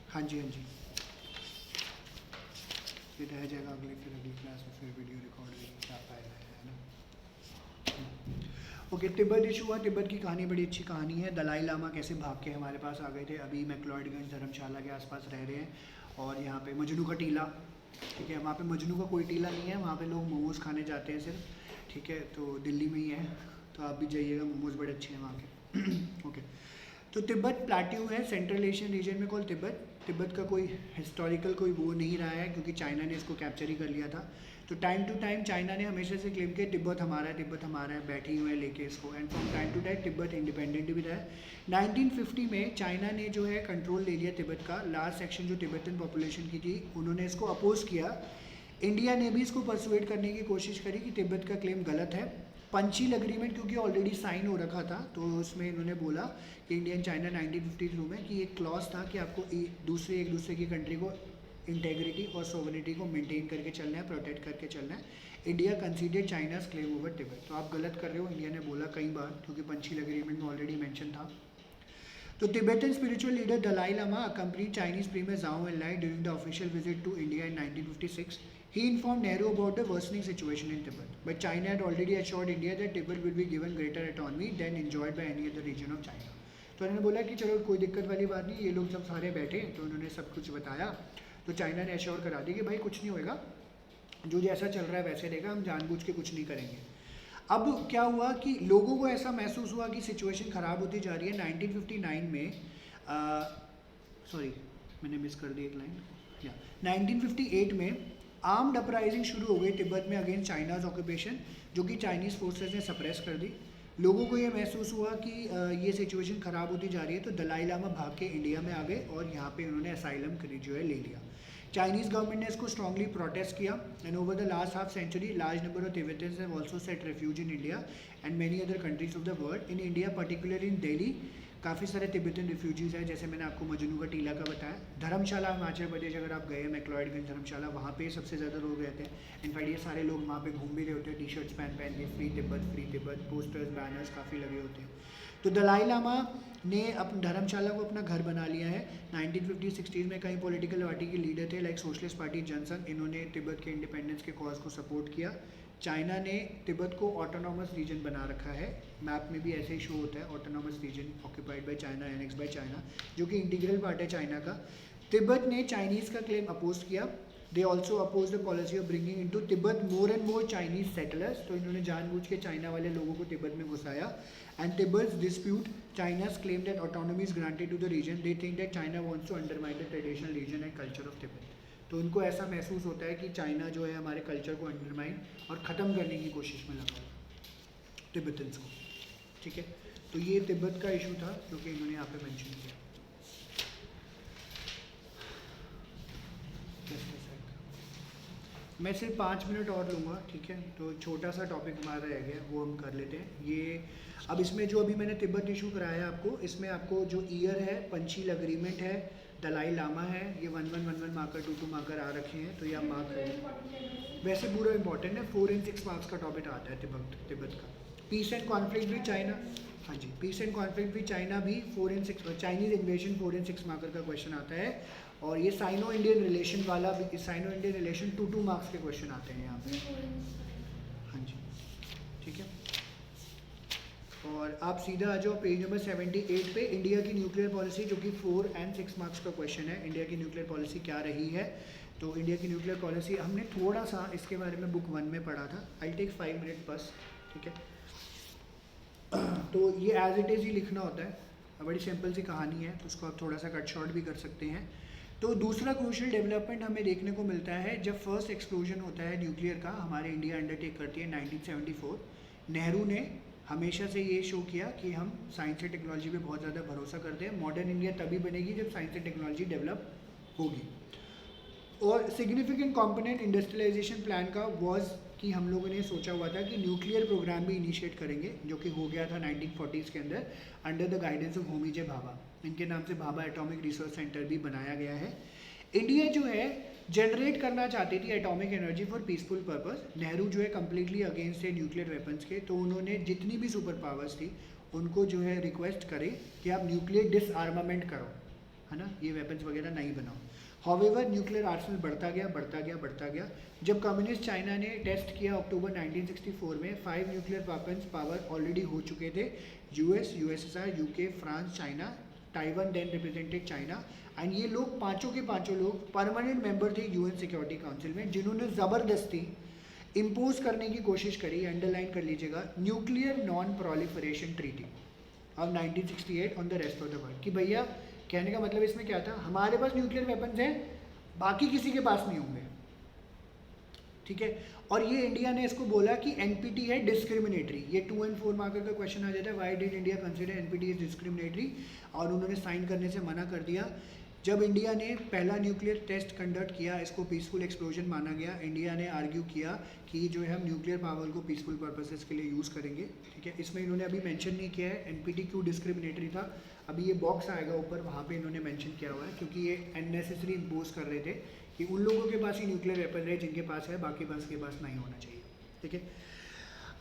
हाँ जी, हाँ जी, ये रह जाएगा फिर अगली क्लास में, फिर वीडियो रिकॉर्ड क्या पाएगा, है ना। ओके, तिब्बत इशू हुआ। तिब्बत की कहानी बड़ी अच्छी कहानी है, दलाई लामा कैसे भाग के हमारे पास आ गए थे, अभी मैक्लॉयडगंज धर्मशाला के आसपास रह रहे हैं, और यहाँ पे मजनू का टीला, ठीक है, वहाँ पे मजनू का कोई टीला नहीं है, वहाँ पे लोग मोमोज़ खाने जाते हैं सिर्फ, ठीक है, तो दिल्ली में ही है, तो आप भी जाइएगा, मोमोज़ बड़े अच्छे हैं वहाँ के। ओके, तो तिब्बत प्लाट्यू है सेंट्रल एशियन रीजन में कॉल तिब्बत। तिब्बत का कोई हिस्टोरिकल कोई वो नहीं रहा है क्योंकि चाइना ने इसको कैप्चर ही कर लिया था। तो टाइम टू टाइम चाइना ने हमेशा से क्लेम किया तिब्बत हमारा है, तिब्बत हमारा है, बैठी हुए है लेके इसको, and from time to time Tibet independent भी रहा है। 1950 में चाइना ने जो है कंट्रोल ले लिया तिब्बत का। लास्ट सेक्शन जो तिब्बतन पॉपुलेशन की थी उन्होंने इसको अपोज किया। इंडिया ने भी इसको परसुएट करने की कोशिश करी कि तिब्बत का क्लेम गलत है। पंचील एग्रीमेंट क्योंकि ऑलरेडी साइन हो रखा था तो उसमें इन्होंने बोला कि इंडिया एंड चाइना 1952 में कि एक क्लॉज था कि आपको एक दूसरे की कंट्री को इंटेग्रिटी और सोवरेनिटी को मेंटेन करके चलना है, प्रोटेक्ट करके चलना है। India considered China's claim over Tibet. तो आप गलत कर रहे हो, इंडिया ने बोला कई बार क्योंकि पंचील एग्रीमेंट में ऑलरेडी मेंशन था। तो Tibetan spiritual leader Dalai Lama accompanied Chinese Premier Zhao Enlai during the official visit to India in 1956. He informed Nehru about the worsening situation in Tibet, but China had already assured India that Tibet will be given greater autonomy than enjoyed by any other region of China. तो उन्होंने बोला कि चलो कोई दिक्कत वाली बात नहीं, ये लोग जब सारे बैठे तो उन्होंने सब कुछ बताया। तो चाइना ने एश्योर करा दी कि भाई कुछ नहीं होएगा, जो जैसा चल रहा है वैसे रहेगा, हम जानबूझ के कुछ नहीं करेंगे। अब क्या हुआ कि लोगों को ऐसा महसूस हुआ कि सिचुएशन ख़राब होती जा रही है। 1959 में सॉरी मैंने मिस कर दी एक लाइन, या 1958 में आर्म्ड अपराइजिंग शुरू हो गई तिब्बत में अगेंस्ट चाइनाज ऑक्यूपेशन, जो कि चाइनीज़ फोर्सेस ने सप्रेस कर दी। लोगों को ये महसूस हुआ कि ये सिचुएशन ख़राब होती जा रही है, तो दलाई लामा भाग के इंडिया में आ गए और यहाँ पे उन्होंने असाइलम जो है ले लिया। चाइनीज़ गवर्नमेंट ने इसको स्ट्रांगली प्रोटेस्ट किया and over the last half century large number of Tibetans have also set refuge in India and many other countries of the world. In India particularly in Delhi काफ़ी सारे Tibetan refugees हैं, जैसे मैंने आपको मजनू का टीला का बताया। धर्मशाला हिमाचल प्रदेश अगर आप गए मैक्लॉयडगंज धर्मशाला, वहाँ पे सबसे ज़्यादा लोग रहते हैं। इनफैक्ट ये सारे लोग वहाँ पे घूम भी रहे होते हैं, टी शर्ट्स पहन के, फ्री तिब्बत, पोस्टर्स बैनर्स काफ़ी लगे होते हैं। तो दलाई लामा ने अपने धर्मशाला को अपना घर बना लिया है। 1950-60 में कई पॉलिटिकल पार्टी के लीडर थे लाइक सोशलिस्ट पार्टी जनसंघ, इन्होंने तिब्बत के इंडिपेंडेंस के कॉज को सपोर्ट किया। चाइना ने तिब्बत को ऑटोनॉमस रीजन बना रखा है, मैप में भी ऐसे ही शो होता है autonomous region occupied by China, annex by China, जो कि इंटीग्रल पार्ट है चाइना का। तिब्बत ने चाइनीज़ का क्लेम अपोज किया। They also oppose the policy of bringing into Tibet more and more Chinese settlers. तो इन्होंने जानबूझ के चाइना वाले लोगों को तिब्बत में घुसाया। And Tibet dispute China's claim that autonomy is granted to the region. They think that China wants to undermine the traditional region and culture of Tibet. तो उनको ऐसा महसूस होता है कि चाइना जो है हमारे कल्चर को अंडरमाइन और ख़त्म करने की कोशिश में लगा तिब्बतन्स को। ठीक है, तो ये तिब्बत का इशू था जो कि इन्होंने यहाँ पे मेंशन किया। मैं सिर्फ 5 मिनट और लूँगा, ठीक है। तो छोटा सा टॉपिक हमारा रह गया, वो हम कर लेते हैं। ये अब इसमें जो अभी मैंने तिब्बत इशू कराया आपको, इसमें आपको जो ईयर है, पंचील एग्रीमेंट है, दलाई लामा है, ये 1111 मार्कर 22 मार्कर आ रखे हैं, तो ये आप मार्क करें। वैसे पूरा इंपॉर्टेंट है, 4 और 6 मार्क्स का टॉपिक आता है तिब्बत का। Peace and conflict with China, हाँ जी, peace and conflict with China भी 4 और 6, चाइनीज इन्वेजन 4 और 6 मार्कर का क्वेश्चन आता है। और ये साइनो इंडियन रिलेशन वाला भी, साइनो इंडियन रिलेशन 2 मार्क्स के क्वेश्चन आते हैं यहाँ पे। हाँ जी, ठीक है। और आप सीधा आ जाओ पेज नंबर 78 पे, इंडिया की न्यूक्लियर पॉलिसी, जो कि 4 और 6 मार्क्स का क्वेश्चन है। इंडिया की न्यूक्लियर पॉलिसी क्या रही है? तो इंडिया की न्यूक्लियर पॉलिसी हमने थोड़ा सा इसके बारे में बुक 1 में पढ़ा था। आई टेक 5 मिनट बस, ठीक है। तो ये एज इट इज़ ही लिखना होता है, बड़ी सिंपल सी कहानी है, तो उसको आप थोड़ा सा कट शॉर्ट भी कर सकते हैं। तो दूसरा क्रूशियल डेवलपमेंट हमें देखने को मिलता है जब फर्स्ट एक्सप्लोजन होता है न्यूक्लियर का, हमारे इंडिया अंडरटेक करती है 1974। नेहरू ने हमेशा से ये शो किया कि हम साइंस एंड टेक्नोलॉजी पे बहुत ज़्यादा भरोसा करते हैं। मॉडर्न इंडिया तभी बनेगी जब साइंस एंड टेक्नोलॉजी डेवलप होगी। और सिग्निफिकेंट कंपोनेंट इंडस्ट्रियलाइजेशन प्लान का वाज कि हम लोगों ने सोचा हुआ था कि न्यूक्लियर प्रोग्राम भी इनिशिएट करेंगे, जो कि हो गया था 1940s के अंदर under the guidance of Homi J Bhabha. इनके नाम से भाभा एटॉमिक रिसर्च सेंटर भी बनाया गया है। इंडिया जो है जनरेट करना चाहती थी atomic energy for peaceful purpose. Nehru जो है कम्प्लीटली अगेंस्ट है न्यूक्लियर वेपन्स के, तो उन्होंने जितनी भी सुपर पावर्स थी उनको जो है रिक्वेस्ट करे कि आप न्यूक्लियर डिसआर्मामेंट करो, है ना, ये वेपन्स वगैरह नहीं बनाओ। हाउएवर न्यूक्लियर आर्सेनल बढ़ता गया। जब कम्युनिस्ट चाइना ने टेस्ट किया अक्टूबर 1964 में, 5 न्यूक्लियर वेपन्स पावर ऑलरेडी हो चुके थे। US, USSR, UK, France, China, Taiwan then represented China, and ये लोग पांचों के पांचों लोग परमानेंट मेंबर थे यूएन सिक्योरिटी काउंसिल में, जिन्होंने ज़बरदस्ती इम्पोज करने की कोशिश करी। अंडरलाइन कर लीजिएगा, nuclear non proliferation treaty. Of 1968 on the rest of the world. कि भैया कहने का मतलब इसमें क्या था, हमारे पास न्यूक्लियर वेपन्स हैं, बाकी किसी के पास नहीं होंगे, ठीक है। और ये इंडिया ने इसको बोला कि एनपीटी है डिस्क्रिमिनेटरी। ये 2 और 4 मार्कर का क्वेश्चन आ जाता है, why did India consider NPT is discriminatory, और उन्होंने साइन करने से मना कर दिया। जब इंडिया ने पहला न्यूक्लियर टेस्ट कंडक्ट किया, इसको पीसफुल एक्सप्लोजन माना गया। इंडिया ने आर्ग्यू किया कि जो है हम न्यूक्लियर पावर को पीसफुल पर्पसेस के लिए यूज़ करेंगे, ठीक है। इसमें इन्होंने अभी मेंशन नहीं किया है एनपीटी क्यों डिस्क्रिमिनेटरी था, अभी ये बॉक्स आएगा ऊपर, वहाँ पे इन्होंने मेंशन किया हुआ है, क्योंकि ये अननेसेसरी इम्पोज कर रहे थे कि उन लोगों के पास ही न्यूक्लियर वेपन है जिनके पास है, बाकी के पास नहीं होना चाहिए, ठीक है।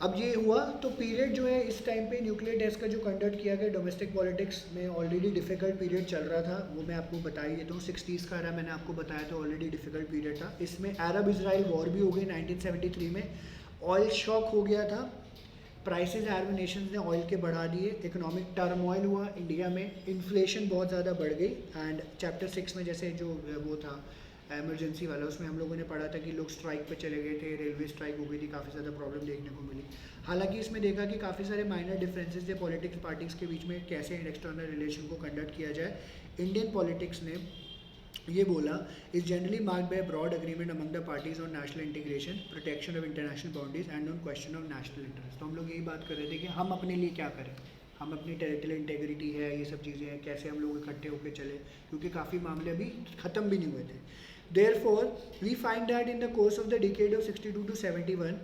अब ये हुआ तो पीरियड जो है इस टाइम पे न्यूक्लियर टेस्ट का जो कंडक्ट किया गया डोमेस्टिक पॉलिटिक्स में, ऑलरेडी डिफिकल्ट पीरियड चल रहा था, वो मैं आपको बता ही देता हूँ। 60s का era मैंने आपको बताया था, ऑलरेडी डिफिकल्ट पीरियड था। इसमें अरब इजराइल वॉर भी हो गई 1973 में, ऑयल शॉक हो गया था, प्राइसेस अरब नेशंस ने ऑयल के बढ़ा दिए, इकोनॉमिक टर्मोइल हुआ इंडिया में, इन्फ्लेशन बहुत ज़्यादा बढ़ गई। एंड चैप्टर 6 में जैसे जो वो था इमरजेंसी वाला, उसमें हम लोगों ने पढ़ा था कि लोग स्ट्राइक पे चले गए थे, रेलवे स्ट्राइक हो गई थी, काफ़ी ज़्यादा प्रॉब्लम देखने को मिली। हालांकि इसमें देखा कि काफ़ी सारे माइनर डिफरेंसेस थे पॉलिटिक्स पार्टीज़ के बीच में, कैसे एक्सटर्नल रिलेशन को कंडक्ट किया जाए। इंडियन पॉलिटिक्स ने ये बोला is generally marked by broad agreement among the parties on national integration, protection of international boundaries and on question of national interest. तो हम लोग यही बात कर रहे थे कि हम अपने लिए क्या करें, हम अपनी टेरिटोरियल इंटेग्रिटी है, ये सब चीज़ें हैं, कैसे हम लोग इकट्ठे होकर चले, क्योंकि काफ़ी मामले अभी ख़त्म भी नहीं हुए थे। Therefore, we find that in the course of the decade of 62 to 71,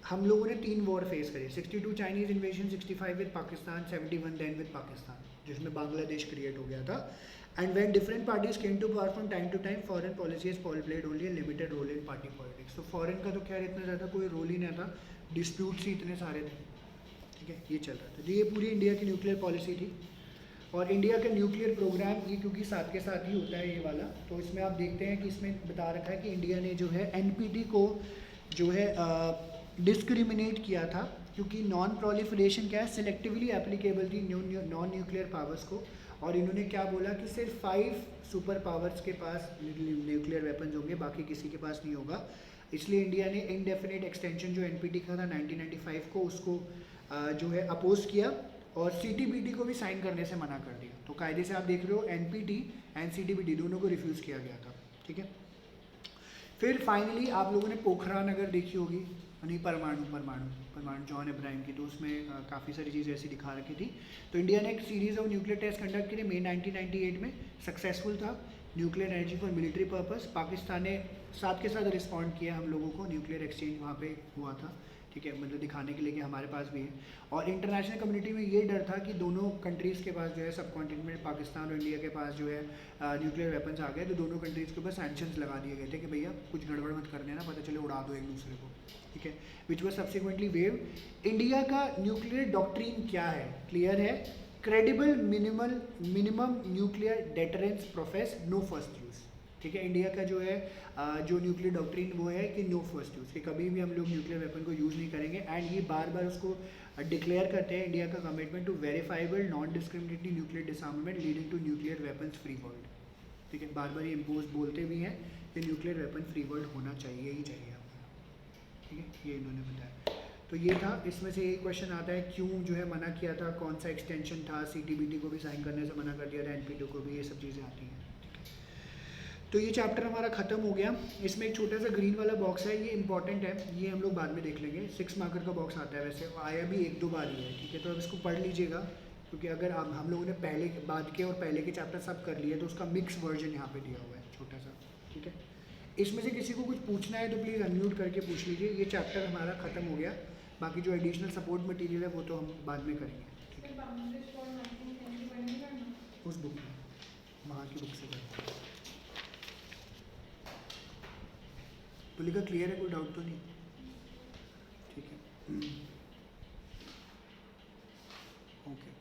हम लोगों ने 3 वॉर फेस करी। 62 Chinese invasion, 65 with Pakistan, 71 then with Pakistan, जिसमें बांग्लादेश क्रिएट हो गया था। And when different parties came to power from time to time, foreign policy has played only a limited role in party politics. तो foreign का तो खैर इतना ज़्यादा कोई रोल ही नहीं था, डिस्प्यूट्स ही इतने सारे थे, ठीक है, ये चल रहा था। तो ये पूरी इंडिया की न्यूक्लियर पॉलिसी थी। और इंडिया का न्यूक्लियर प्रोग्राम ये क्योंकि साथ के साथ ही होता है ये वाला, तो इसमें आप देखते हैं कि इसमें बता रखा है कि इंडिया ने जो है एनपीटी को जो है डिस्क्रिमिनेट किया था, क्योंकि नॉन प्रोलिफरेशन क्या है, सिलेक्टिवली एप्लीकेबल थी नॉन न्यूक्लियर पावर्स को। और इन्होंने क्या बोला कि सिर्फ 5 सुपर पावर्स के पास न्यूक्लियर वेपन्स होंगे, बाकी किसी के पास नहीं होगा। इसलिए इंडिया ने इनडेफिनेट एक्सटेंशन जो एनपीटी का था 1995 को, उसको जो है अपोज किया, और सीटीबीटी को भी साइन करने से मना कर दिया। तो कायदे से आप देख रहे हो एनपीटी एंड सीटीबीटी दोनों को रिफ्यूज़ किया गया था, ठीक है। फिर फाइनली आप लोगों ने पोखरान अगर देखी होगी, नहीं परमाणु जॉन इब्राहिम की, तो उसमें काफ़ी सारी चीज़ें ऐसी दिखा रखी थी। तो इंडिया ने एक series of nuclear test conduct की थी मई 1998 में, सक्सेसफुल था, nuclear energy for military purpose. Pakistan ने साथ के साथ रिस्पॉन्ड किया हम लोगों को, न्यूक्लियर एक्सचेंज वहाँ पे हुआ था, ठीक है, मतलब दिखाने के लिए कि हमारे पास भी है। और इंटरनेशनल कम्युनिटी में ये डर था कि दोनों कंट्रीज़ के पास जो है, सब कॉन्टिनेंट में पाकिस्तान और इंडिया के पास जो है न्यूक्लियर वेपन्स आ गए, तो दोनों कंट्रीज़ के ऊपर सैंक्शंस लगा दिए गए थे कि भैया कुछ गड़बड़ मत कर देना, पता चले उड़ा दो एक दूसरे को, ठीक है, which was subsequently waived. India का न्यूक्लियर डॉक्ट्रिन क्या है, क्लियर है, credible minimum nuclear deterrence profess, no first use, ठीक है। इंडिया का जो है जो न्यूक्लियर डॉक्ट्रिन वो है कि नो फर्स्ट यूज़, कि कभी भी हम लोग न्यूक्लियर वेपन को यूज़ नहीं करेंगे। एंड ये बार बार उसको डिक्लेयर करते हैं, इंडिया का commitment to verifiable non discriminatory nuclear disarmament leading to nuclear weapons free world, ठीक है, बार बार ये इम्पोज बोलते भी हैं कि न्यूक्लियर वेपन फ्री वर्ल्ड होना चाहिए ही चाहिए, ठीक है, ये इन्होंने बताया। तो ये था, इसमें से एक क्वेश्चन आता है क्यों जो है मना किया था, कौन सा एक्सटेंशन था, सीटीबीटी को भी साइन करने से मना कर दिया था, एनपीटी को भी, ये सब चीज़ें आती हैं। तो ये चैप्टर हमारा ख़त्म हो गया। इसमें एक छोटा सा ग्रीन वाला बॉक्स है, ये इंपॉर्टेंट है, ये हम लोग बाद में देख लेंगे। 6 मार्कर का बॉक्स आता है, वैसे आया भी 1-2 बार ही है, ठीक है। तो अब इसको पढ़ लीजिएगा, क्योंकि अगर हम लोगों ने पहले बाद के और पहले के चैप्टर सब कर लिए, तो उसका मिक्स वर्जन यहाँ पे दिया हुआ है छोटा सा, ठीक है। इसमें से किसी को कुछ पूछना है तो प्लीज़ अनम्यूट करके पूछ लीजिए। ये चैप्टर हमारा ख़त्म हो गया, बाकी जो एडिशनल सपोर्ट मटीरियल है वो तो हम बाद में करेंगे, ठीक है, उस बुक में, वहाँ की बुक से करते हैं। तुलिका क्लियर है, कोई डाउट तो नहीं, ठीक है, ओके,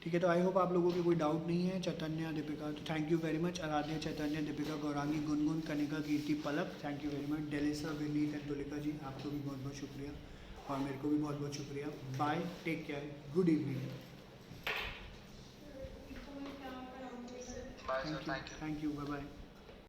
ठीक है। तो आई होप आप लोगों के कोई डाउट नहीं है। चैतन्य, दीपिका, तो thank you very much. Aaradhya, Chaitanya, Deepika, Gaurangi, Gungun, Kanika, Kirti, Palak, thank you very much. Delisa, Vineet and Tulika ji, आपको भी बहुत बहुत शुक्रिया, और मेरे को भी बहुत बहुत शुक्रिया। Bye, take care, good evening. Thank you, bye bye.